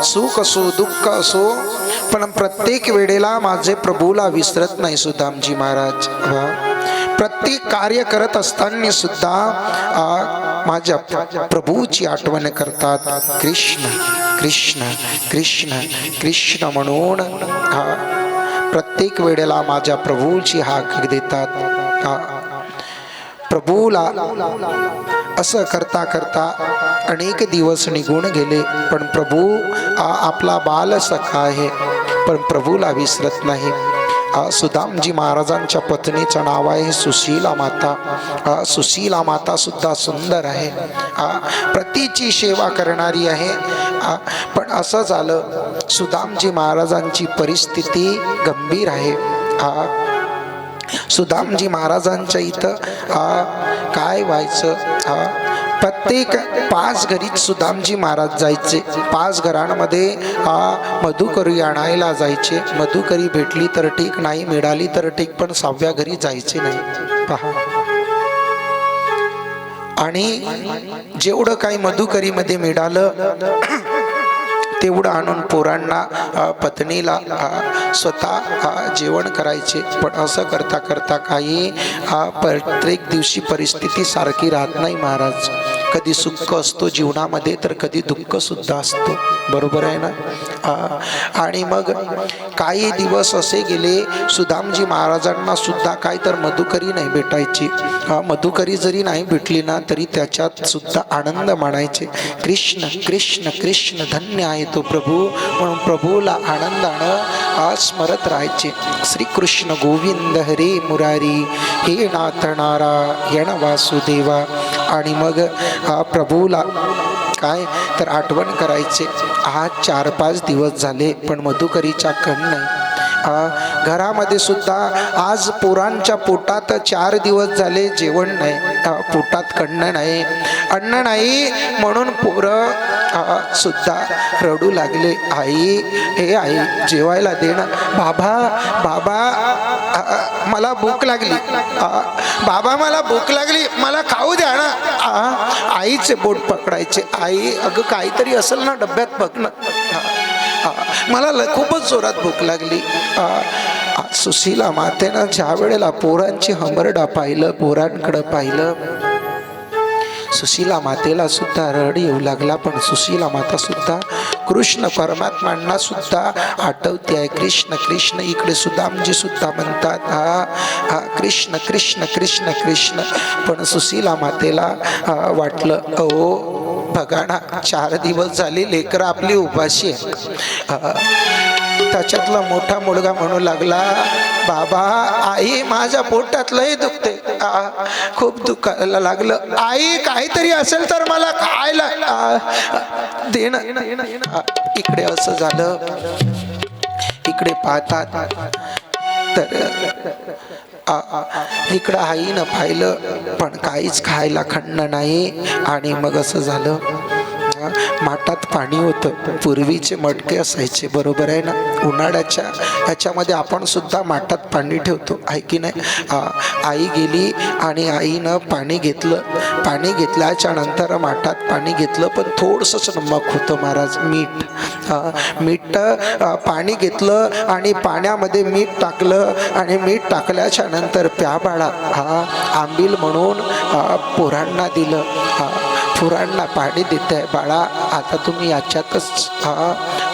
सुख असो दुःख असो, पण प्रत्येक वेळेला माझे प्रभूला विसरत नाही सुदामजी महाराज। प्रत्येक कार्य करत असताना सुद्धा माझ्या प्रभूची आठवण करतात। कृष्ण कृष्ण कृष्ण कृष्ण म्हणून प्रत्येक वेळेला माझ्या प्रभूची हाक देतात। प्रभूला असं करता करता अनेक दिवस निघून गेले, पण प्रभू आपला बाल सखा आहे, पण प्रभूला विसरत नाही। सुदामजी महाराजांच्या पत्नीचं नाव आहे सुशीला माता। सुशीला माता सुद्धा सुंदर आहे, प्रतीची सेवा करणारी आहे। पण असं झालं, सुदामजी महाराजांची परिस्थिती गंभीर आहे। सुदामजी महाराजांच्या इथं काय व्हायचं, प्रत्येक 5 घरी सुदामजी महाराज जायचे। 5 घरांमध्ये मधुकरी आणायला जायचे। मधुकरी भेटली तर ठीक, नाही मिळाली तर ठीक, पण 6व्या घरी जायचे नाही। पहा, आणि जेवढं काही मधुकरीमध्ये मिळालं तेवढं आणून पोरांना पत्नीला स्वतः जेवण करायचे। पण असं करता करता काही प्रत्येक दिवशी परिस्थिती सारखी राहत नाही महाराज। कधी सुख असतो जीवनामध्ये तर कधी दुःख सुद्धा असतो, बरोबर आहे ना। आणि मग काही दिवस असे गेले, सुदामजी महाराजांना सुद्धा काही तर मधुकरी नाही भेटायची। मधुकरी जरी नाही भेटली ना तरी त्याच्यात सुद्धा आनंद मानायचे। कृष्ण कृष्ण कृष्ण धन्य आहे तो प्रभू, म्हणून प्रभूला आनंदानं स्मरत राहायचे। श्रीकृष्ण गोविंद हरे मुरारी, हे नाथ नारायण वासुदेवा। आणि मग प्रभूला काय तर आठवण करायचे। आज 4-5 दिवस झाले पण मधुकरीचा कण नाही। घरामध्ये सुद्धा आज पोरांच्या पोटात 4 दिवस झाले जेवण नाही, पोटात कन्न नाही, अन्न नाही, म्हणून पोरं सुद्धा रडू लागले। आई, हे आई जेवायला दे ना, बाबा बाबा मला भूक लागली, बाबा मला भूक लागली, मला खाऊ द्या ना। आईचे बोट पकडायचे, आई अगं काहीतरी असेल ना डब्यात बघ ना, मला खूपच जोरात भूक लागली। सुशीला मातेनं ज्या वेळेला पोरांची हंबरडा पाहिलं, पोरांकडं पाहिलं, सुशीला मातेला सुद्धा रड येऊ लागला। पण सुशीला माता सुद्धा कृष्ण परमात्म्यांना सुद्धा आठवते आहे। कृष्ण कृष्ण, इकडे सुदामजी सुद्धा म्हणतात कृष्ण कृष्ण कृष्ण कृष्ण। पण सुशीला मातेला वाटलं, ओ बघा ना 4 दिवस झाले लेकरं आपली उपाशी आहे। त्याच्यातला मोठा मुलगा म्हणू लागला, बाबा आई माझ्या पोटात लय दुखते, खूप दुखायला लागलं, आई काहीतरी असेल तर मला खायला दे ना। इकडे असं झालं, इकडे पाहतात तर इकडं आईनं पाहिलं पण काहीच खायला खंड नाही। आणि मग असं झालं, माठात पाणी होतं, पूर्वीचे मटके असायचे, बरोबर आहे ना। उन्हाळ्याच्या ह्याच्यामध्ये आपण सुद्धा माठात पाणी ठेवतो, आहे की नाही। आई गेली आणि आईनं पाणी घेतलं, पाणी घेतल्याच्या नंतर माठात पाणी घेतलं, पण थोडंसंच नमक होतं महाराज, मीठ पाणी घेतलं आणि पाण्यामध्ये मीठ टाकलं, आणि मीठ टाकल्याच्या नंतर प्या बाळा, आंबील म्हणून पोरांना दिलं। पोरांना पाणी देत आहे, बाळा आता तुम्ही याच्यातच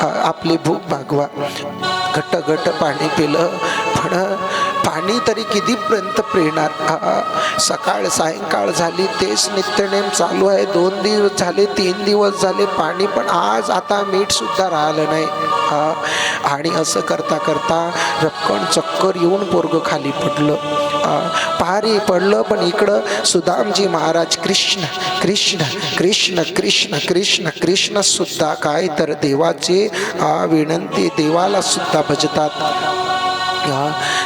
आपली भूक भागवा। घट्ट घट्ट पाणी पिलं, पण पाणी तरी कितीपर्यंत पिणार। सकाळ सायंकाळ झाली तेच नित्यनेम चालू आहे, 2 दिवस झाले, 3 दिवस झाले पाणी, पण आज आता मीठ सुद्धा राहिलं नाही। आणि असं करता करता रक्कण चक्कर येऊन पोरग खाली पडलं, पारी पडलं। पण इकडं सुदामजी महाराज कृष्ण कृष्ण कृष्ण कृष्ण कृष्ण कृष्ण सुद्धा काय तर देवाची विनंती, देवाला सुद्धा भजतात,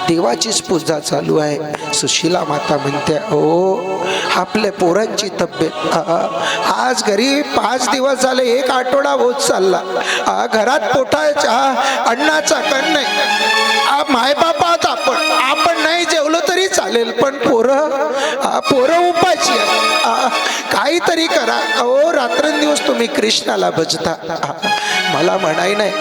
देवाचीच पूजा चालू आहे। सुशीला माता म्हणते, ओ आपल्या पोरांची तब्येत, आज घरी 5 दिवस झाले, 1 आठवडा होत चालला, घरात पोटाच्या अन्नाचा कण नाही। मायबापात आपण नाही जेवलो तरी तरी चालेल, पण पोरं उपाची आहे. काहीतरी करा. अहो रात्रंदिवस तुम्ही कृष्णाला भजता. मला म्हणाय नाही,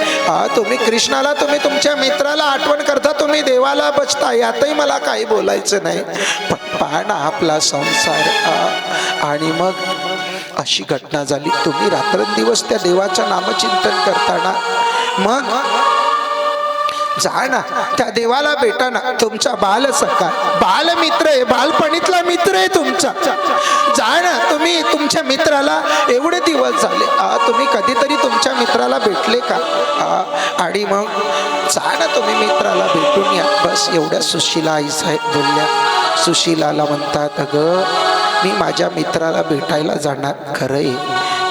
तुम्ही कृष्णाला, तुम्ही तुमच्या मित्राला आठवण करता, तुम्ही देवाला भजता, यातही मला काही बोलायचं नाही. पण पहा ना आपला संसार. आणि मग अशी घटना झाली. तुम्ही रात्रंदिवस त्या देवाचं नामचिंतन करताना, मग जा ना त्या देवाला भेटा ना. तुमचा बालसखा, बालमित्र आहे, बालपणीतला मित्र आहे तुमचा. जा ना तुम्ही तुमच्या मित्राला. एवढे दिवस झाले तुम्ही कधीतरी तुमच्या मित्राला भेटले का? आणि मग जा ना तुम्ही मित्राला भेटून या. बस एवढ्या सुशीला आईसाहेब बोलल्या. सुशीलाला म्हणतात, अगं मी माझ्या मित्राला भेटायला जाणार खरं आहे,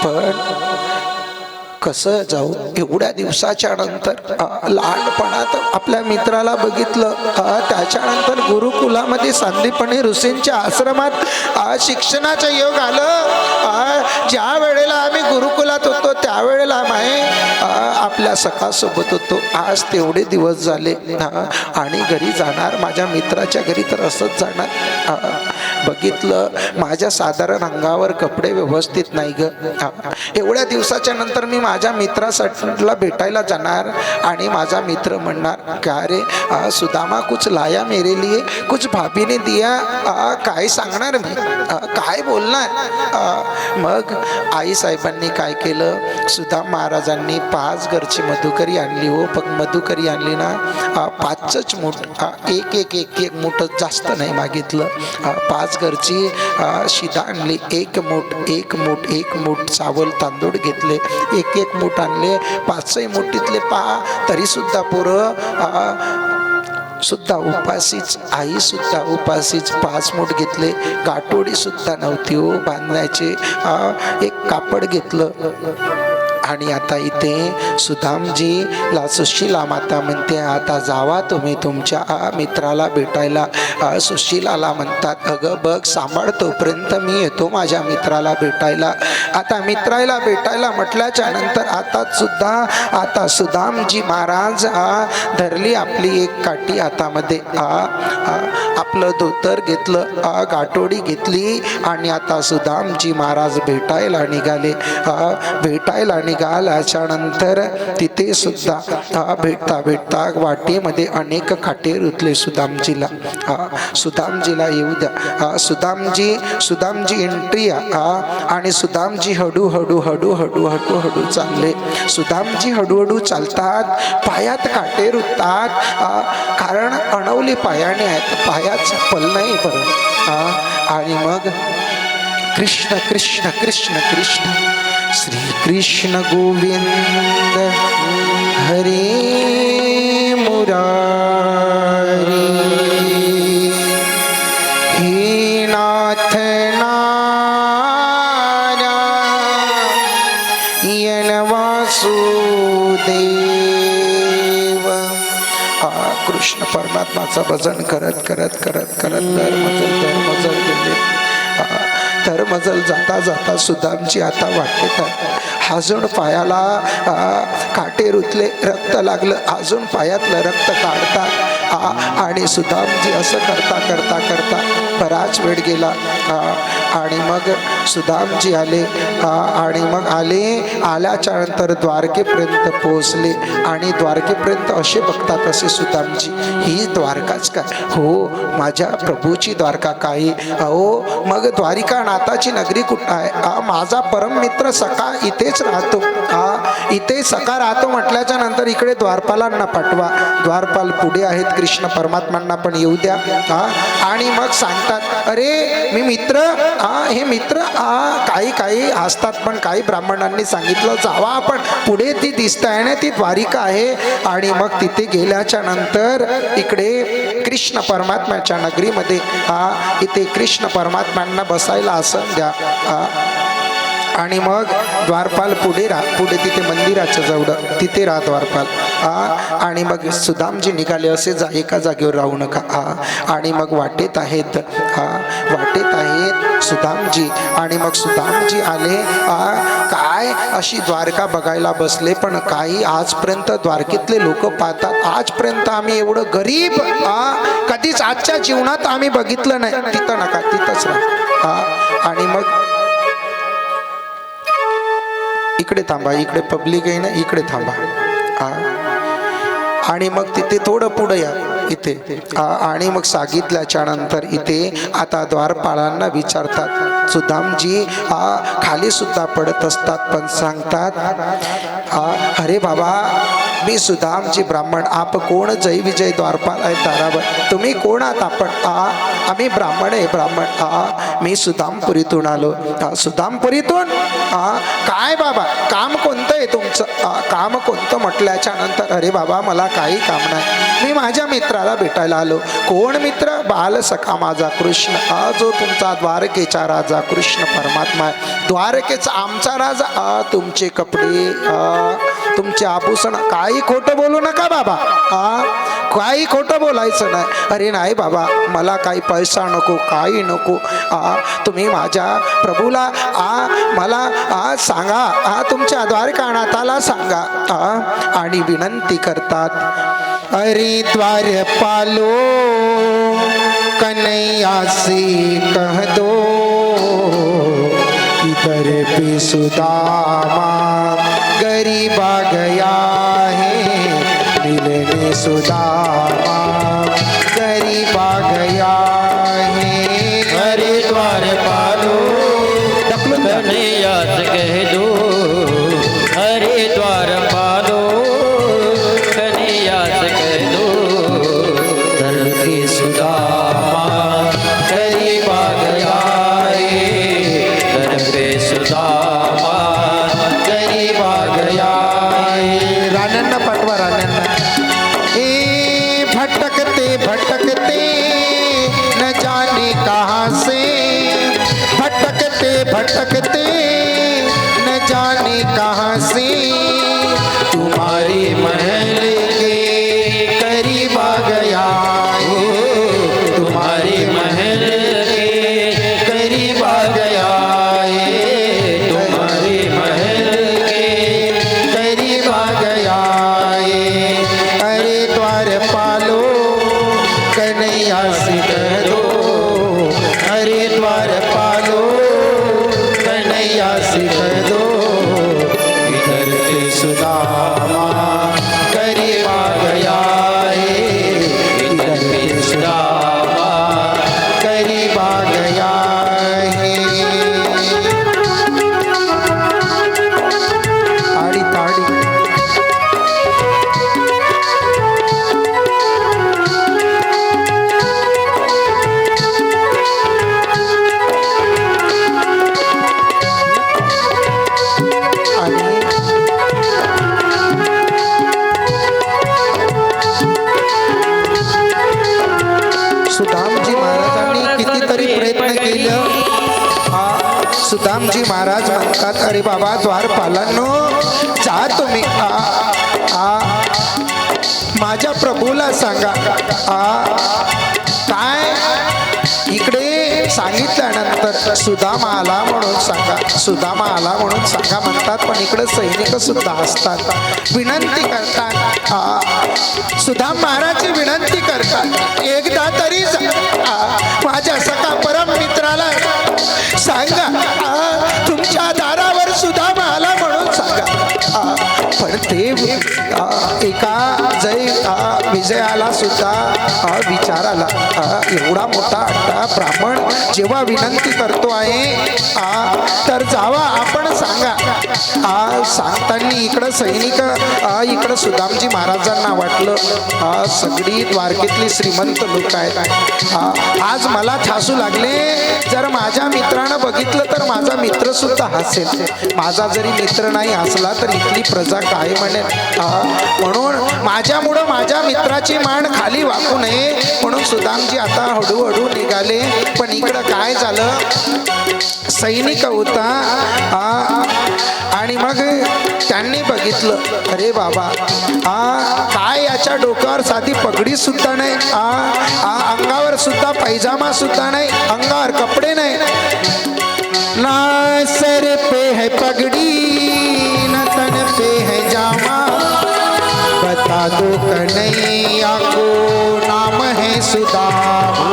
पण कसं जाऊ? एवढ्या दिवसाच्या नंतर लहानपणात आपल्या मित्राला बघितलं, त्याच्यानंतर गुरुकुलामध्ये संदीपनी ऋषींच्या आश्रमात शिक्षणाचं योग आलं. ज्या वेळेला आम्ही गुरुकुलात होतो त्यावेळेला आम्ही आपल्या सखासोबत होतो. आज तेवढे दिवस झाले आणि घरी जाणार, माझ्या मित्राच्या घरी तर असंच जाणार. बघितलं माझ्या साधारण अंगावर कपडे व्यवस्थित नाही ग. एवढ्या दिवसाच्या नंतर मी माझ्या मित्राला भेटायला जाणार आणि माझा मित्र म्हणणार, का रे सुदामा कुछ लाया मेरे लिए, कुछ भाभी ने दिया. काय सांगणार मी, काय बोलणार? मग आई साहेबांनी काय केलं, सुदाम महाराजांनी 5 घरची मधुकरी आणली. हो पण मधुकरी आणली ना 5च मूठ, एक मूठ, जास्त नाही मागितलं. 5 घरची शिदा आणली. एक मूठ चावल तांदूळ घेतले. एक मूठ आणले. 5ही मुठीतले तरी सुद्धा पोरं सुद्धा उपासीच, आई सुद्धा उपासीच. 5 मूठ घेतले. गाठोडी सुद्धा नव्हती हो बांधण्याचे. एक कापड घेतलं. आणि आता इथे सुदामजीला सुशीला माता म्हणते, आता जावा तुम्ही तुमच्या मित्राला भेटायला. सुशीलाला म्हणतात, अगं बघ सांभाळ, तोपर्यंत मी येतो माझ्या मित्राला भेटायला. आता मित्राला भेटायला म्हटल्याच्या नंतर आता सुदामजी महाराज धरली आपली एक काठी हातामध्ये. आपलं धोतर घेतलं, गाठोडी घेतली आणि आता सुदामजी महाराज भेटायला निघाले. निघाल्याच्या नंतर तिथे सुद्धा भेटता वाटेमध्ये अनेक काटे रुतले सुदामजीला. सुदामजीला येऊ द्या. सुदामजी एंट्री. आणि सुदामजी हळूहळू चालले. सुदामजी हळूहळू चालतात. पायात काटे रुततात, कारण अणवली पायाने आहेत, पायात चप्पल नाही बरं. आणि मग कृष्ण कृष्ण कृष्ण कृष्ण श्री कृष्ण गोविंद हरे मुरारी. हे नाथ नारायण वासुदेव. कृष्ण परमात्माचं भजन करत करत करत करत धर्मजल गेले. धर्मजल जाता जाता सुदामजी आता वाटते अजून पायाला काटे रुतले, रक्त लागलं, अजून पायातलं रक्त काढतात. आणि सुदामजी असं करता करता करता बराच वेळ गेला. आणि मग सुदामजी आले. आणि मग आल्याच्या नंतर द्वारकेपर्यंत पोहोचले. आणि द्वारकेपर्यंत असे बघतात असे सुदामजी, ही द्वारकाच काय? हो माझ्या प्रभूची द्वारका काही. अहो मग द्वारिका नाथाची नगरी कुठं आहे? माझा परम मित्र सखा इथेच राहतो. इथे सखा राहतो म्हटल्याच्या नंतर इकडे द्वारपालांना पाठवा. द्वारपाल पुढे आहेत, कृष्ण परमात्मांना पण येऊ द्या. आणि मग सांगतात, अरे मी मित्र, हे मित्र काही असतात, पण काही ब्राह्मणांनी सांगितलं जावा आपण, पुढे ती दिसत आहे ना ती द्वारिका आहे. आणि मग तिथे गेल्याच्या नंतर इकडे कृष्ण परमात्म्याच्या नगरीमध्ये इथे कृष्ण परमात्म्यांना बसायला आसन द्या. आणि मग द्वारपाल पुढे तिथे मंदिराच्या जवळ तिथे राहा द्वारपाल. आणि मग सुदामजी निघाले, असे एका जागेवर राहू नका. आणि मग वाटेत आहेत सुदामजी. आणि मग सुदामजी आले, काय अशी द्वारका बघायला बसले. पण काही आजपर्यंत द्वारकेतले लोक पाहतात, आजपर्यंत आम्ही एवढं गरीब कधीच आजच्या जीवनात आम्ही बघितलं नाही. तिथं नका, तिथंच राहा. आणि मग इकडे थांबा, इकडे पब्लिक आहे ना, इकडे थांबा. आणि मग तिथे थोडं पुढे या इथे. आणि मग सांगितल्याच्या नंतर इथे आता द्वारपालांना विचारतात. सुदामजी खाली सुद्धा पडत असतात, पण सांगतात, अरे बाबा मी सुदामजी ब्राह्मण, आप कोण? जय विजय द्वारपाल आहे दारावर. तुम्ही कोण आहात? आपण आम्ही ब्राह्मण आहे, ब्राह्मण. मी सुदामपुरीतून आलो. सुदामपुरीतून? काय बाबा काम कोणतं आहे तुमचं? काम कोणतं म्हटल्याच्या नंतर, अरे बाबा मला काही काम नाही, मी माझ्या मित्राला भेटायला आलो. कोण मित्र? बाल सखा माझा कृष्ण, जो तुमचा द्वारकेचा राजा कृष्ण परमात्मा आहे. द्वारकेचा आमचा राजा. तुमचे कपडे, तुमचे आभूषण, काही खोटं बोलू नका बाबा. काही खोटं बोलायचं नाही. अरे नाही बाबा, मला काही पैसा नको, काही नको. तुम्ही माझ्या प्रभूला मला सांगा, तुमच्या द्वारकानाथाला सांगा. आणि विनंती करतात, अरे द्वारपालो कन्हैया से कह दो, इधर पे सुदामा गरीब आ गया है, मिलने सुदामा गरीब आ गया है. अरे द्वारपालो कन्हैया से कह दो, अरे द्वारपालो कन्हैया से कह दो, दर पे सुदामा गरीब आ गया है, दर पे सुदामा गरीब आ गया है. राण्यांना पाठवा, राण्यांना. भटकते भटकते न जाने कहाँ से, भटकते भटकते न जाने कहाँ से, तुम्हारे महल के करीब आ गया है, तुम्हारे महल के करीब आ गया है, तुम्हारे महल के करीब आ गया है. अरे द्वारपालो कन्हैया से कह दो, अरे द्वारपालो कन्हैया से कह दो, इधर पे सुदामा करीब आ गया है, इधर पे सुदामा करीब आ गया है. ताड़ी ताड़ी. सुदामजी महाराजांनी कितीतरी प्रयत्न केलं. सुदामजी महाराज म्हणतात, अरे बाबा द्वारपालांनो, जा तुम्ही, माझ्या प्रभूला सांगा. काय इकडे सांगितल्यानंतर सुदामा आला म्हणून सांगा, सुदामा आला म्हणून सांगा म्हणतात. पण इकडे सैनिक सुद्धा असतात, विनंती करतात. सुदाम महाराज विनंती करतात, एकदा तरी माझ्या सखा परम मित्राला सांगा, तुमच्या दारावर सुदामा आला म्हणून सांगा. पण ते एका विजयाला सुद्धा विचार आला, एवढा मोठा अट्टा ब्राह्मण जेव्हा विनंती करतो आहे, तर जावा आपण सांगा. सांगताना इकडं सैनिक, इकडं सुदामजी महाराजांना वाटलं, सगळी द्वारकेतली श्रीमंत लोक आहेत, आज मला ठासू लागले, जर माझ्या मित्रानं बघितलं तर माझा मित्र सुद्धा हसेल, माझा जरी मित्र नाही हसला तर इथली प्रजा काय म्हणेल म्हणून माझ्यामुळं माझ्या मित्राची मान खाली वाकू नये म्हणून सुदामजी आता हळूहळू निघाले. पण इकडं काय झालं, सैनिक होता आणि मग त्यांनी बघितलं, अरे बाबा काय याच्या डोक्यावर साधी पगडी सुद्धा नाही, अंगावर सुद्धा पैजामा सुद्धा नाही, अंगावर कपडे नाही, ना सर पे है पगड़ी न तन पे है जामा, बता दो कन्हैया को नाम है सुदामा,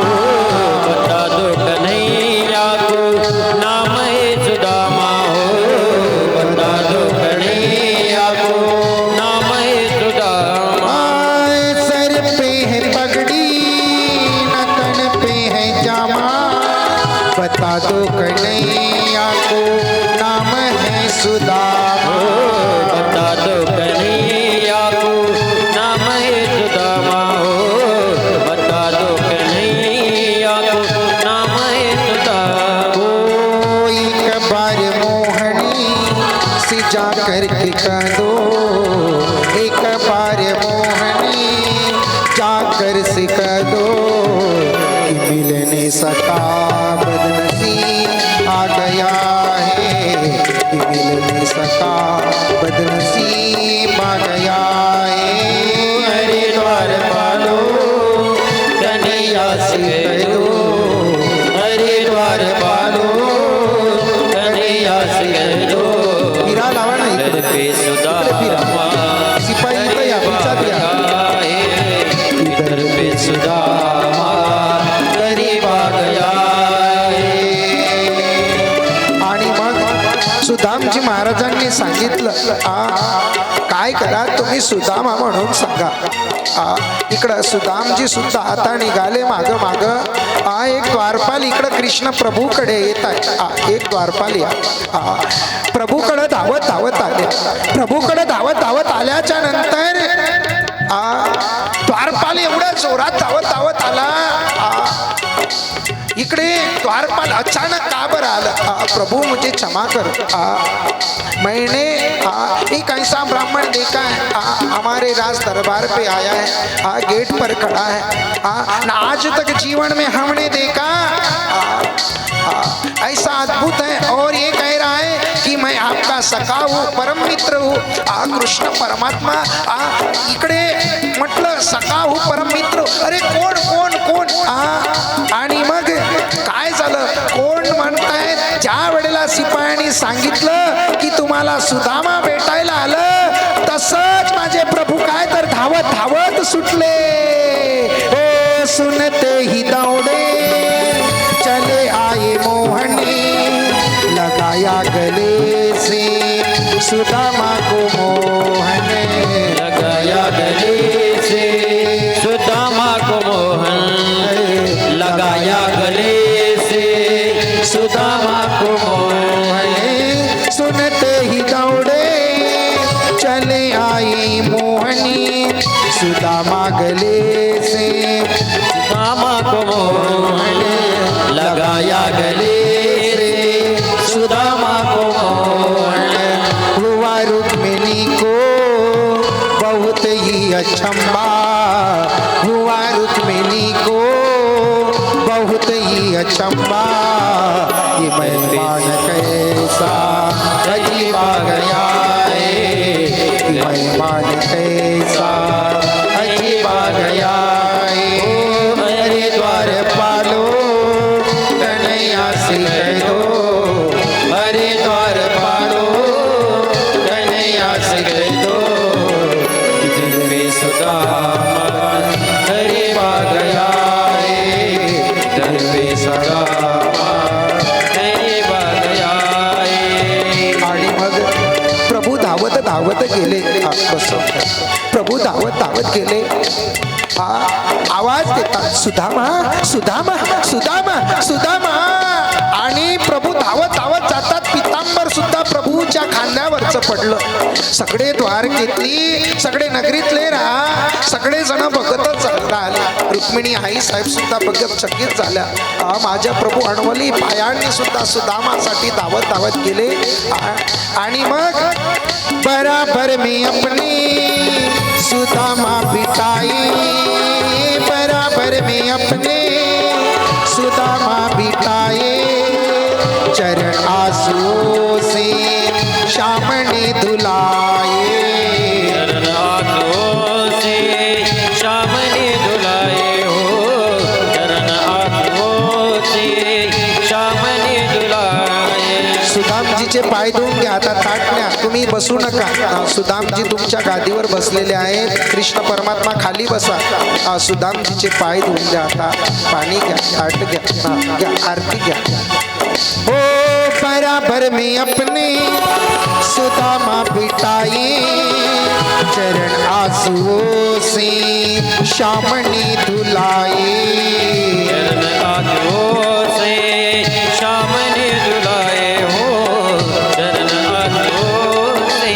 बता दो कन्हैया को नाम है सुदामा हो, बता दो कन्हैया को नाम है सुदामा। सर पे है पगड़ी न तन पे है जामा, बता दो कन्हैया को नाम है सुदामा, बता दो कन्हैया को नाम है सुदामा हो, बता दो कन्हैया को नाम है सुदामा। एक बार मोहनी से जा कर के कह दो, एक बार मोहनी जाकर से कह दो कि मिलने सका बदनसीब आ गया है, कि मिलने सका बदनसीब आ गया है। हरिद्वार वालो कन्हैया से कह दो, हरिद्वार वालो कन्हैया से कह दो, फिरा लावा ना घर इकडे. पे सुदामा सिपाही इथं या, पिचात या. घर पे सुदामा गरीब आ गया आणि मग सुदामजी महाराजांनी सांगितलं काय करा तुम्ही सुदामा म्हणून सांगा. इकडं सुदामजी सुद्धा आता निघाले माग माग. एक द्वारपाल इकडं कृष्ण प्रभूकडे येत आहे. एक द्वारपाल या प्रभूकडे धावत धावत आले. प्रभूकडे धावत धावत आल्याच्या नंतर द्वारपाल एवढ्या जोरात धावत धावत आला. इकडे द्वारपाल अचानक का बरं आला. प्रभु मुझे क्षमा कर, मैंने एक ऐसा ब्राह्मण देखा है हमारे राज दरबार पे आया है, गेट पर खड़ा है, ना आज तक जीवन में हमने देखा ऐसा अद्भुत है, और ये कह रहा है कि मैं आपका सखा हूँ, परम मित्र हूँ. कृष्ण परमात्मा इकडे म्हटलं सखा हूँ परम मित्र. अरे कोण कोण कोण. आणि मग काय झालं, कोण म्हणताय. ज्या वेळेला सिपायांनी सांगितलं की तुम्हाला सुदामा भेटायला आलं, तसंच माझे प्रभू काय तर धावत धावत सुटले. ओ सुनते ही दौड़े चले आए मोहनी, लगाया गले से सुदामा को मोहन, लगाया गले से सुदामा को मोहन, लगाया गले से सुदामा को मोहन. सुनते ही दौड़े चले आई मोहनी, सुदामा गले से सुदामा को मोहन, लगाया गले से सुदामा को मोहन. हुआ रुक्मिणी को बहुत ही अचंबा, हुआ रुक्मिणी को बहुत ही अचंबा. ये मेहमान कैसा अजीब आ गया है, ये मेहमान कैसा अजीब आ गया है. मेरे द्वार पालो कन्हैया से कह दो, हरे द्वार पालो कन्हैया से कह दो, दिल में सुदामा गरीब आ गया है, दिल में सुदामा गरीब आ गया है. आणि मग प्रभू धावत धावत गेले. प्रभू धावत धावत गेले. आवाज देतात सुदामा सुदामा सुदामा सुदामा. आणि प्रभू धावत धावत जातात. पितांबर सुद्धा प्रभूच्या खांद्यावरचं पडलं. सगळे द्वारकेतली सगळे नगरीतले राहा सगळे जण बघतच राहिले. रुक्मिणी आई साहेब सुद्धा बघत चकित झाल्या. माझ्या प्रभू अणवली पायांनी सुद्धा सुदामासाठी धावत धावत गेले. आणि मग बराबर मी अपनी सुदामा बिताई, बराबर में अपने सुदामा बिताए, चरण आंसुओं से श्याम ने धुलाए, चरण आंसुओं से श्याम ने धुलाए हो, चरण आंसुओं से श्याम ने धुलाए. सुदामजीचे पाय धुवून घ्या. आता ताटण्या तुम्ही बसू नका. सुदामजी तुमच्या गादीवर बसलेले आहेत. कृष्ण परमात्मा खाली बसा. सुदामजीचे पाय धुवून घ्या. आता पाणी घ्या, ताट घ्या, घ्या, आरती घ्या. हो बराबर में अपने सुदामा बिताई, चरण आंसुओं से श्याम ने धुलाए, चरण आंसुओं से श्याम ने धुलाए हो, चरण आंसुओं से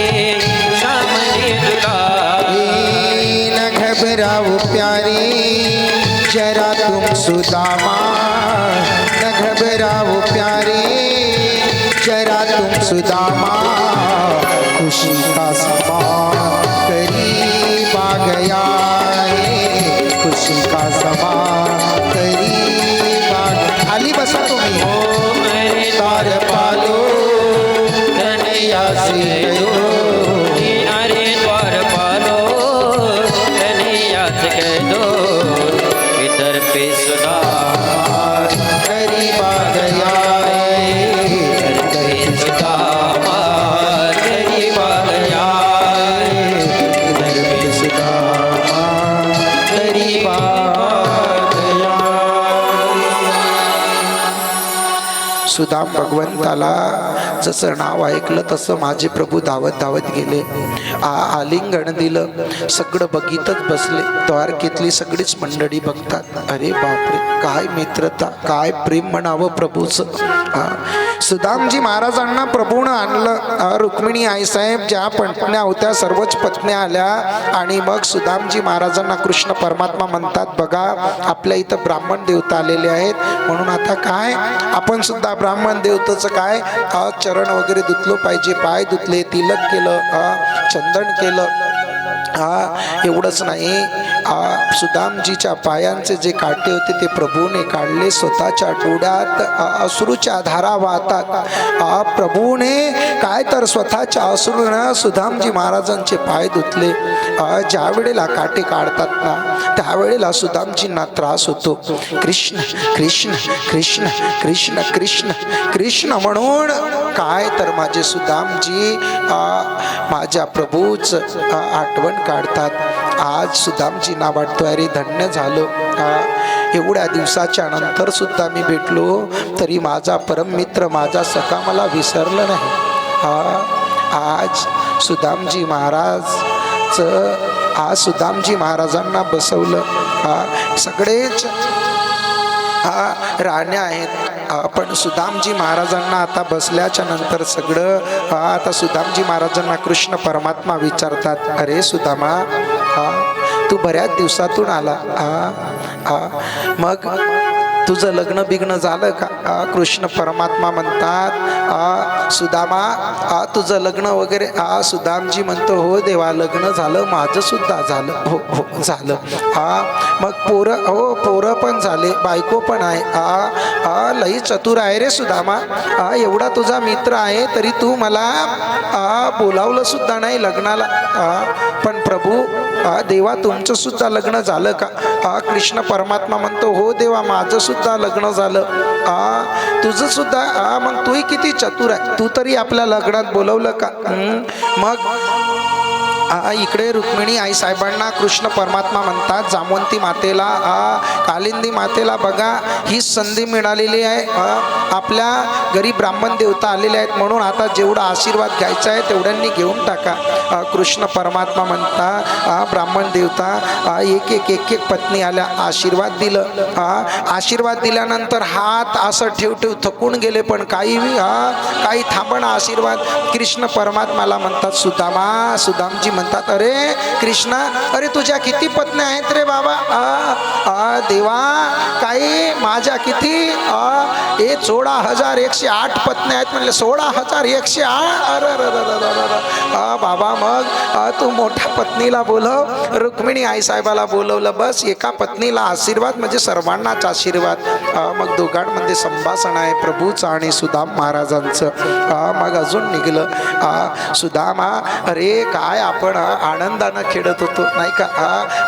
श्याम ने धुलाए. न घबराओ प्यारे जरा तुम सुदामा, न घबराओ प्यारे जरा तुम सुदामा, खुशी का समा करीब आ गया है, खुशी का समा करीब आ गया. खाली बसा तुम्ही. हो मेरे तार पालो कन्हैया से दो, अरे द्वार पालो कन्हैया से कह दो, इधर पे सुदामा करीब आ गया है, इधर पे सुदामा करीब आ गया, इधर पे सुदामा करीब आ गया. सुदाम भगवंताला जसं नाव ऐकलं तसं माझे प्रभू धावत धावत गेले. आलिंगण दिलं. सगळं बघितच बसले. द्वारकेतली सगळीच मंडळी बघतात. अरे बापरे, काय मित्रता, काय प्रेम म्हणावं प्रभूचं. सुदामजी महाराजांना प्रभूनं आणलं. रुक्मिणी आईसाहेब ज्या पत्न्या होत्या सर्वच पत्न्या आल्या. आणि मग सुदामजी महाराजांना कृष्ण परमात्मा म्हणतात, बघा आपल्या इथं ब्राह्मण देवता आलेले आहेत, म्हणून आता काय आपण सुद्धा ब्राह्मण देवताचं काय चरण वगैरे धुतलो पाहिजे. पाय धुतले, तिलक केलं, चंदन केलं. एवढंच नाही, सुदामजीच्या पायांचे जे काटे होते ते प्रभूने काढले. स्वतःच्या डोळ्यात अश्रूच्या धारा वाहतात. प्रभूने काय तर स्वतःच्या अश्रूनं सुदामजी महाराजांचे पाय धुतले. ज्या वेळेला काटे काढतात ना त्यावेळेला सुदामजींना त्रास होतो. कृष्ण कृष्ण कृष्ण कृष्ण कृष्ण कृष्ण म्हणून काय तर माझे सुदामजी माझ्या प्रभूच आठवण काढतात. आज सुदामजींना वाटतो अरे धन्य झालो, एवढ्या दिवसाच्या नंतर सुद्धा मी भेटलो तरी माझा परममित्र माझा सखा मला विसरलं नाही. आज सुदामजी सुदामजी महाराजांना बसवलं. सगळेच राण्या आहेत, पण सुदामजी महाराजांना आता बसल्याच्या नंतर सगळं आता सुदामजी महाराजांना कृष्ण परमात्मा विचारतात, अरे सुदामा, तू बऱ्याच दिवसातून आला, मग तुझं लग्न बिग्न झालं का? कृष्ण परमात्मा म्हणतात, सुदामा तुझं लग्न वगैरे? सुदामजी म्हणतो, हो देवा, लग्न झालं, माझं सुद्धा झालं. हो हो झालं. मग पोरं? हो पोरं पण झाले, बायको पण आहे. लई चतुर आहे रे सुदामा, एवढा तुझा मित्र आहे तरी तू मला बोलावलं सुद्धा नाही लग्नाला. पण प्रभू देवा, तुमचं सुद्धा लग्न झालं का? कृष्ण परमात्मा म्हणतो, हो देवा, माझं सुद्धा लग्न झालं. तुझं सुद्धा? मग तूही किती चतुर आहे, तू तरी आपल्या लग्नात बोलवलं का? मग इकडे रुक्मिणी आई साहेबांना कृष्ण परमात्मा म्हणतात, जामवंती मातेला, कालिंदी मातेला बघा ही संधी मिळालेली आहे. आपल्या घरी ब्राह्मण देवता आलेले आहेत म्हणून आता जेवढा आशीर्वाद घ्यायचा आहे तेवढ्यांनी घेऊन टाका. कृष्ण परमात्मा म्हणता, ब्राह्मण देवता एक एक एक एक पत्नी आल्या, आशीर्वाद दिलं. आशीर्वाद दिल्यानंतर हात असं ठेव ठेव थकून गेले, पण काही थांबण आशीर्वाद. कृष्ण परमात्माला म्हणतात सुदामा. सुदामजी म्हणतात, अरे कृष्णा, अरे तुझ्या किती पत्नी आहेत रे बाबा? देवा, काही माझ्या किती 16,108 पत्नी आहेत. म्हणले 16,108? अरे बाबा, मग तू मोठ्या पत्नीला बोलव. रुक्मिणी आई साहेबाला बोलवलं. बस एका पत्नीला आशीर्वाद म्हणजे सर्वांनाच आशीर्वाद. मग दोघांमध्ये संभाषण आहे प्रभूचं आणि सुदाम महाराजांचं. मग अजून निघलं. सुदामा, अरे काय आपण आनंदानं खेळत होतो नाही का?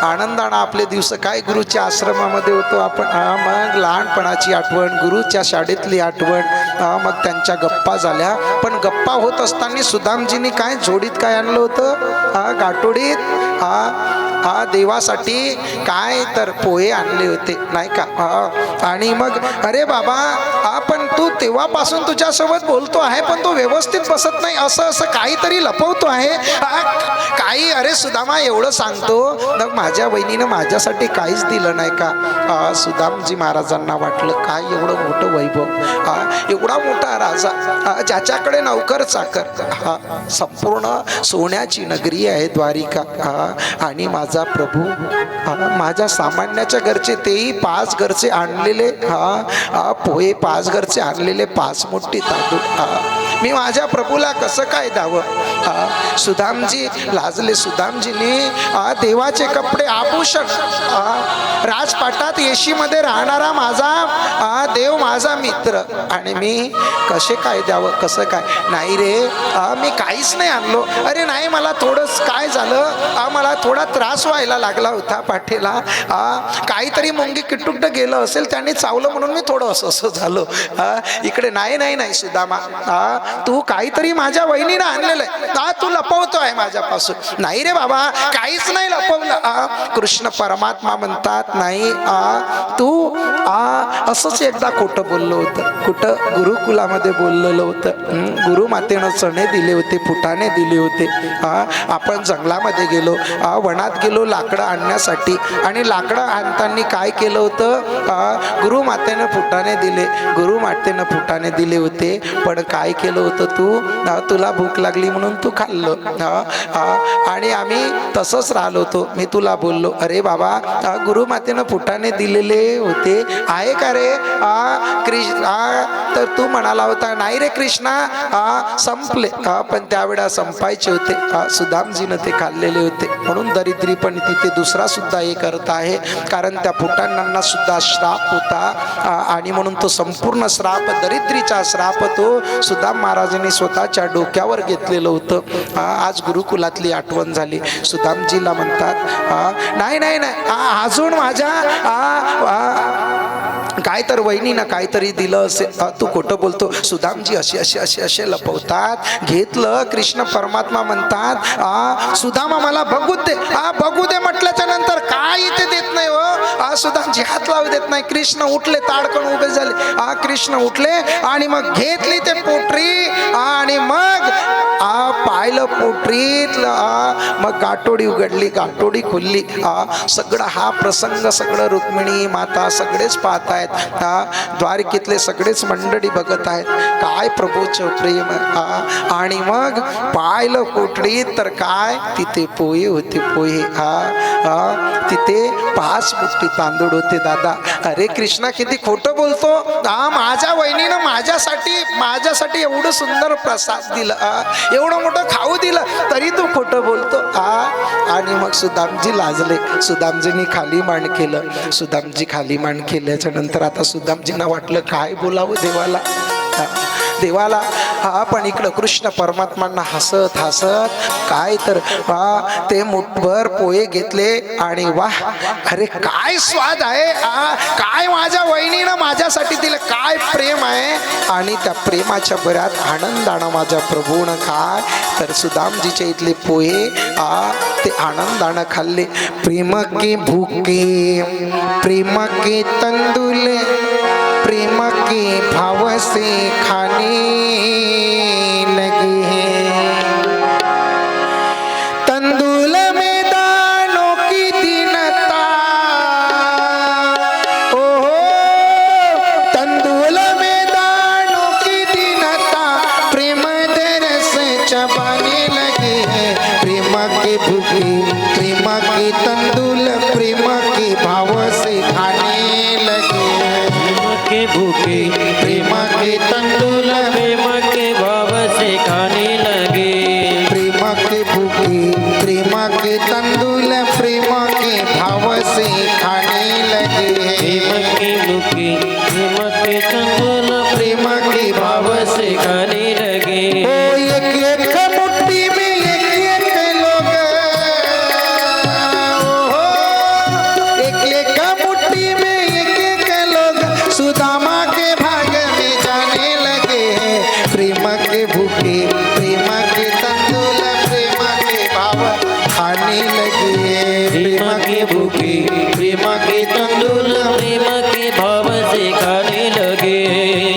आनंदानं आपले दिवस काय गुरुच्या आश्रमामध्ये होतो आपण. मग लहानपणाची आठवण, गुरुच्या शाळेतली आठवण, मग त्यांच्या गप्पा झाल्या. पण गप्पा होत असताना सुदामजींनी काय जोडीत काय आणलं होतं? गाठोडीत देवासाठी काय तर पोहे आणले होते नाही का? आणि मग अरे बाबा, पण तू तेव्हापासून तुझ्यासोबत बोलतो आहे पण तो व्यवस्थित बसत नाही, असं काहीतरी लपवतो आहे काही. अरे सुदामा, एवढं सांगतो मग माझ्या बहिणीनं माझ्यासाठी काहीच दिलं नाही का? सुदामजी महाराजांना वाटलं काय एवढं मोठं वैभव, एवढा मोठा राजा, ज्याच्याकडे नौकर चाकर, संपूर्ण सोन्याची नगरी आहे द्वारिका, आणि माझा प्रभू माझ्या सामान्याच्या घरचे, तेही 5 घरचे आणलेले पोहे, 5 घरचे आणलेले 5 मोठी तांदूळ, मी माझ्या प्रभूला कसं काय द्यावं? सुदामजी लाजले. सुदामजींनी देवाचे कपडे, आभूषण, राजपाटात येशीमध्ये राहणारा माझा देव, माझा मित्र, आणि मी कसे काय द्यावं? कसं काय? नाही रे, मी काहीच नाही आणलो. अरे नाही, मला थोडंच काय झालं, मला थोडा त्रास व्हायला लागला होता पाठीला, काहीतरी मुंगी किटुकट गेलं असेल, त्याने चावलं म्हणून मी थोडं असं झालं. इकडे नाही नाही नाही सुदामा, तू काहीतरी माझ्या वहिनीनं आणलेलं आहे, तू लपवतो आहे माझ्यापासून. नाही रे बाबा, काहीच नाही लपवलं. कृष्ण परमात्मा म्हणतात, नाही, तू असंच एकदा खोटं बोललो होतं. कुठं? गुरुकुलामध्ये बोललेलं होतं. गुरुमातेनं चणे दिले होते, फुटाणे दिले होते. आपण जंगलामध्ये गेलो, वनात गेलो लाकडं आणण्यासाठी, आणि लाकडं आणताना काय केलं होतं? गुरुमातेनं फुटाणे दिले, गुरुमातेनं फुटाणे दिले होते, पण काय केलं होतं तू? तुला भूक लागली म्हणून तू खाल्लं, आणि आम्ही तसंच राहिलो होतो. मी तुला बोललो, अरे बाबा, गुरुमातेनं फुटाणे दिलेले होते, आहे का रे कृष्ण? तर तू म्हणाला होता, नाही रे कृष्णा, संपले. पण त्यावेळा संपायचे होते. सुदामजीनं ते खाल्लेले होते, म्हणून दरिद्री पण तिथे दुसरा सुद्धा हे करत आहे, कारण त्या फुटाण्यांना सुद्धा श्राप होता, आणि म्हणून तो संपूर्ण श्राप, दरिद्रीचा श्राप, तो सुदाम महाराजांनी स्वतःच्या डोक्यावर घेतलेलं होतं. आज गुरुकुलातली आठवण झाली. सुदामजीला म्हणतात, नाही नाही नाही, अजून माझ्या काय तर वहिनीनं काहीतरी दिलं असेल, तू खोटं बोलतो. सुदामजी असे लपवतात. घेतलं. कृष्ण परमात्मा म्हणतात, सुदामा मला बघू दे. बघू दे म्हटल्याच्या नंतर काय ते देत नाही हो. सुदामजी हात लावू देत नाही. कृष्ण उठले, ताडकन उभे झाले. कृष्ण उठले आणि मग घेतली ते पोटरी, आणि मग पाहिलं पोटरीतलं, मग गाठोडी उघडली, गाठोडी खुलली. सगळं हा प्रसंग सगळं रुक्मिणी माता सगळेच पाहत आहेत. द्वारकेतले सगळेच मंडळी बघत आहेत. काय प्रभूचं प्रेम. आणि मग पाहिलं कोठडीत तर काय, तिथे पोहे होते. पोहे तिथे 5 मुठी तांदूळ होते. दादा, अरे कृष्णा किती खोटं बोलतो. माझ्या वहिनीनं माझ्यासाठी एवढं सुंदर प्रसाद दिलं, एवढं मोठं खाऊ दिलं, तरी तू खोटं बोलतो. आणि मग सुदामजी लाजले. सुदामजींनी खाली मान केलं. सुदामजी खाली मान केल्याच्या नंतर आता सुदामजींना वाटलं काय बोलावं देवाला. देवाला पण इकडं कृष्ण परमात्मांना हसत हसत काय तर ते मुठभर पोहे घेतले आणि वाह, अरे काय स्वाद आहे, काय माझ्या वहिनीनं माझ्यासाठी दिलं, काय प्रेम आहे. आणि त्या प्रेमाच्या बऱ्यात आनंदानं माझ्या प्रभूनं काय तर सुदामजीच्या इथले पोहे ते आनंदानं खाल्ले. प्रेम के भूखे प्रेम के तंदुले प्रेम के भाव से खाने लगे हैं. तंदुल में दानों की दीनता, ओहो तंदुल में दानों की दीनता प्रेम दरस चबाने लगे हैं. प्रेम के भूखे प्रेम के तंदुल प्रेम के भाव से खाने लगे हैं. के भूखे प्रेम के तंदुल प्रेम के भाव से खाने लगे. प्रेम के भूखे प्रेम के तंदुल प्रेम के भाव से खाने लगे प्रेम हैं. के भूखे प्रेम के तंदुल प्रेम के भाव से खाने लगे. ओ एक एक मुट्ठी में एक एक लोग, ओहो एक एक मुट्ठी में एक एक लोग सुदामा के भाग में जाने लगे हैं. प्रेम के भूखे प्रेम के तंदुल प्रेम के भाव खाने लगे हैं. प्रेम के भूखे प्रेम के तंदुल प्रेम के भाव से खाने लगे.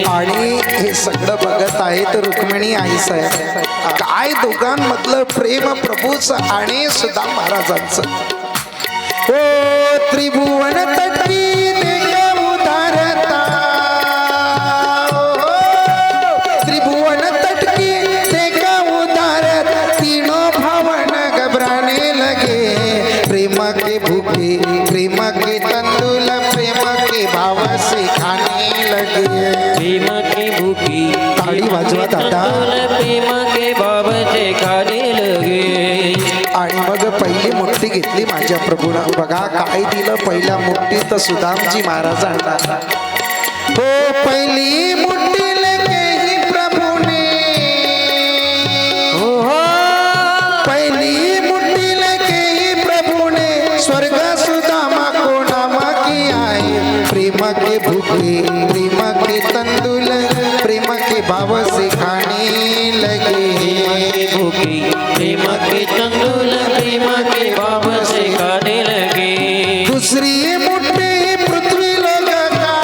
आणि हे सगळं बघत आहेत रुक्मिणी आई साहेब. काय दोघांमधलं प्रेम प्रभूचं आणि सुदाम महाराजांचं. ओ त्रिभुवन तटकी देगा उधारता, त्रिभुवन तटकी देगा उधारत तीनों भवन घबराने लगे. प्रेम के भूखे प्रेम के तंदुल प्रेम के भाव से खाने लगे. प्रेम के भूखी ताली वाजवा दादा. प्रेम के भाव से खाने लगे. आणि मग पहिली मुठ्ठी घेतली माझ्या प्रभूनं. बघा काय दिलं पहिल्या मुठ्ठीत सुदामजी महाराजांना. हो पहिली मुठ्ठी लेके ही प्रभूने, हो पहिली मुठ्ठी लेके ही प्रभूने स्वर्ग सुदामा को नाम किया है. प्रेम के भूखे प्रेम के तंदुल प्रेम के भाव से खाने लगे. भूखी प्रेम के तंदुल प्रेम के भाव से खाने लगे. दूसरी मुट्ठी पृथ्वी लोग का,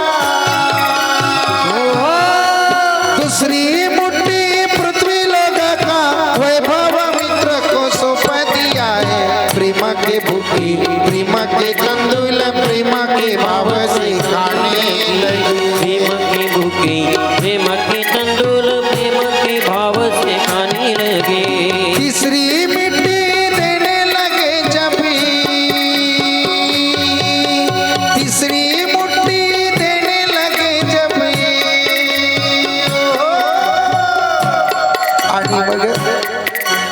दूसरी मुट्ठी पृथ्वी लोग का वैभव मित्र को सौंप दिया है. प्रेम के भूखे प्रेम के तंदुल प्रेम के भाव से खाने लगे. प्रेम के भूखी प्रेम के तंदुल प्रेम के भाव से खाने लगे. तीसरी मिट्टी देने लगे जब, तीसरी मुट्ठी देने लगे जब. आणि मग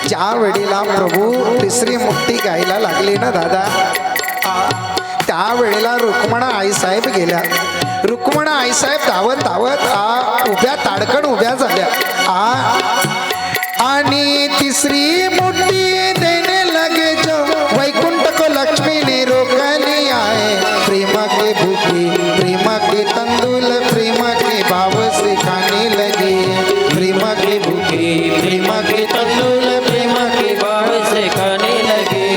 ज्या वेळेला प्रभू तिसरी मुट्ठी गायला लागली ना दादा, त्या वेळेला रुक्मणा आईसाहेब गेल्या. रुक्मणा आईसाहेब धावत धावत उभ्या ताडकन उभ्या झाल्या. आणि तीसरी मुट्ठी देने लगे जो वैकुंठ को लक्ष्मी ने रोक लिया है. प्रेम के भूखे प्रेम के तंदुल प्रेम के भाव से खाने लगे. प्रेम के भूखे प्रेम के तंदुल प्रेम के भाव से खाने लगे.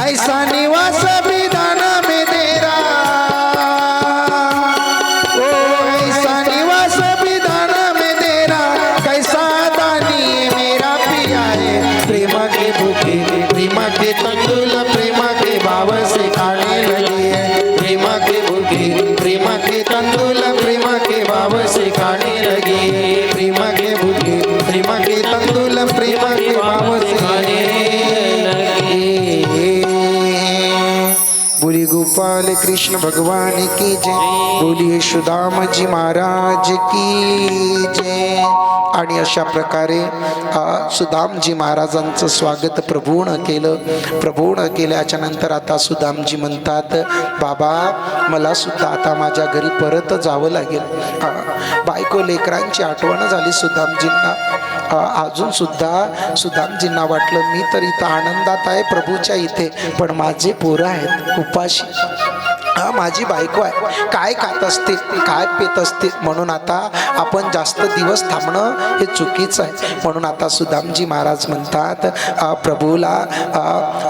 ऐसा निवास विधान में तेरा, ओ ऐसा निवास विधान में तेरा कैसा दानी मेरा पिया है. प्रेम के भूखे प्रेम के तंदुल प्रेम के भाव से खाने लगे. प्रेम के भूखे प्रेम के तंदुल प्रेम के भाव से खाने लगे. प्रेम के भूखे प्रेम के तंदुल प्रेम के भाव से खाने लगे. बोलिए गोपाल कृष्ण भगवान की जय. बोलिए सुदाम जी महाराज की जय. आणि अशा प्रकारे सुदामजी महाराजांचं स्वागत प्रभूनं केल्याच्या नंतर आता सुदामजी म्हणतात, बाबा मला सुद्धा आता माझ्या घरी परत जावं लागेल. बायको लेकरांची आठवण झाली सुदामजींना. अजून सुद्धा सुदामजींना वाटलं मी तर इथं आनंदात आहे प्रभूच्या इथे, पण माझे पोरं आहेत उपाशी. माझी बायको आहे, काय खात असते काय पेत असते, म्हणून आता आपण जास्त दिवस थांबणं हे चुकीचं आहे. म्हणून आता सुदामजी महाराज म्हणतात, प्रभूला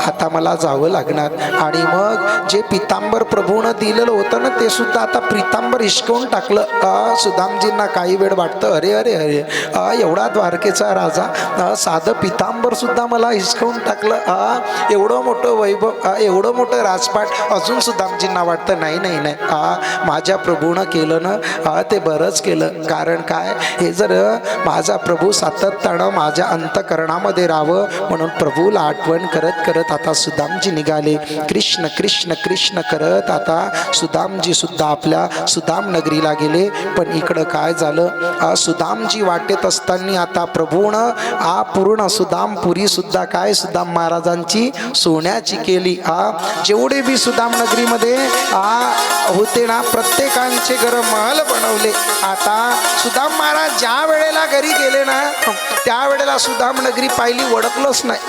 आता मला जावं लागणार. आणि मग जे पितांबर प्रभूनं दिलेलं होतं ना ते सुद्धा आता पितांबर हिसकवून टाकलं. सुदामजींना काही वेळ वाटतं, अरे अरे अरे एवढा द्वारकेचा राजा साधं पितांबर सुद्धा मला हिसकवून टाकलं. एवढं मोठं वैभव, एवढं मोठं राजपाट. अजून सुदामजींना वाटतं नाही नाही नाही, माझ्या प्रभूनं केलं ना ते बरंच केलं. कारण काय, हे जर माझा प्रभू सातत्यानं माझ्या अंतकरणामध्ये राहावं म्हणून प्रभूला आठवण करत करत आता सुदामजी निघाले. कृष्ण कृष्ण कृष्ण करत आता सुदामजी सुद्धा आपल्या सुदाम नगरीला गेले. पण इकडं काय झालं, सुदामजी वाटेत असताना आता प्रभूनं पूर्ण सुदामपुरी सुद्धा काय सुदाम महाराजांची सोन्याची केली. जेवढे बी सुदाम नगरीमध्ये होते ना प्रत्येकांचे घर महल बनवले. आता सुदाम महाराज ज्या वेळेला घरी गेले ना त्यावेळेला सुदाम नगरी पाहिली ओळखलंच नाही.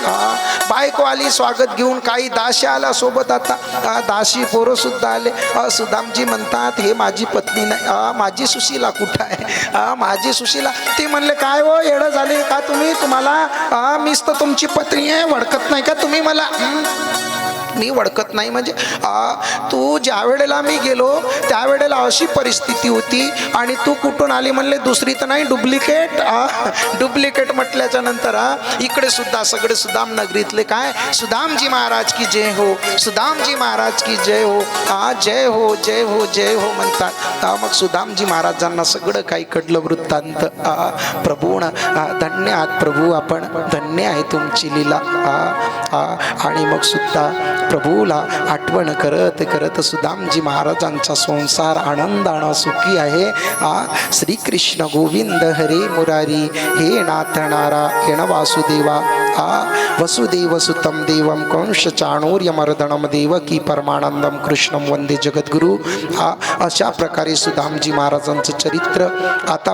बायको आली स्वागत घेऊन, काही दासी आला सोबत. आता दासी पोरं सुद्धा आले. सुदामजी म्हणतात, हे माझी पत्नी नाही, माझी सुशीला कुठं आहे, माझी सुशीला. ती म्हणले, काय हो येडं झाले का तुम्ही, तुम्हाला मीच तर तुमची पत्नी आहे, ओळखत नाही का तुम्ही मला. मी ओळखत नाही म्हणजे तू ज्या वेळेला मी गेलो त्यावेळेला अशी परिस्थिती होती आणि तू कुठून आली. म्हणले दुसरी तर नाही, डुप्लिकेट. डुप्लिकेट म्हटल्याच्या नंतर इकडे सुद्धा सगळे सुदाम नगरीतले काय सुदामजी महाराज की जय हो, सुदामजी महाराज की जय हो, जय हो जय हो जय हो म्हणतात. मग सुदामजी महाराजांना सगळं काही कडलं वृत्तांत. प्रभून धन्य आहात प्रभू, आपण धन्य आहे तुमची लीला. आणि मग सुद्धा प्रभूला आठवण करत करत सुदामजी महाराजांचा संसार आनंदानं सुखी आहे. श्रीकृष्ण गोविंद हरे मुरारी, हे नाथ नारायण वासुदेवा. वसुदेव सुतं देवं कंस चाणूर्यमर्दनं देवकी परमानंदम कृष्णं वंदे जगद्गुरु. अशा प्रकारे सुदामजी महाराजांचं चरित्र आता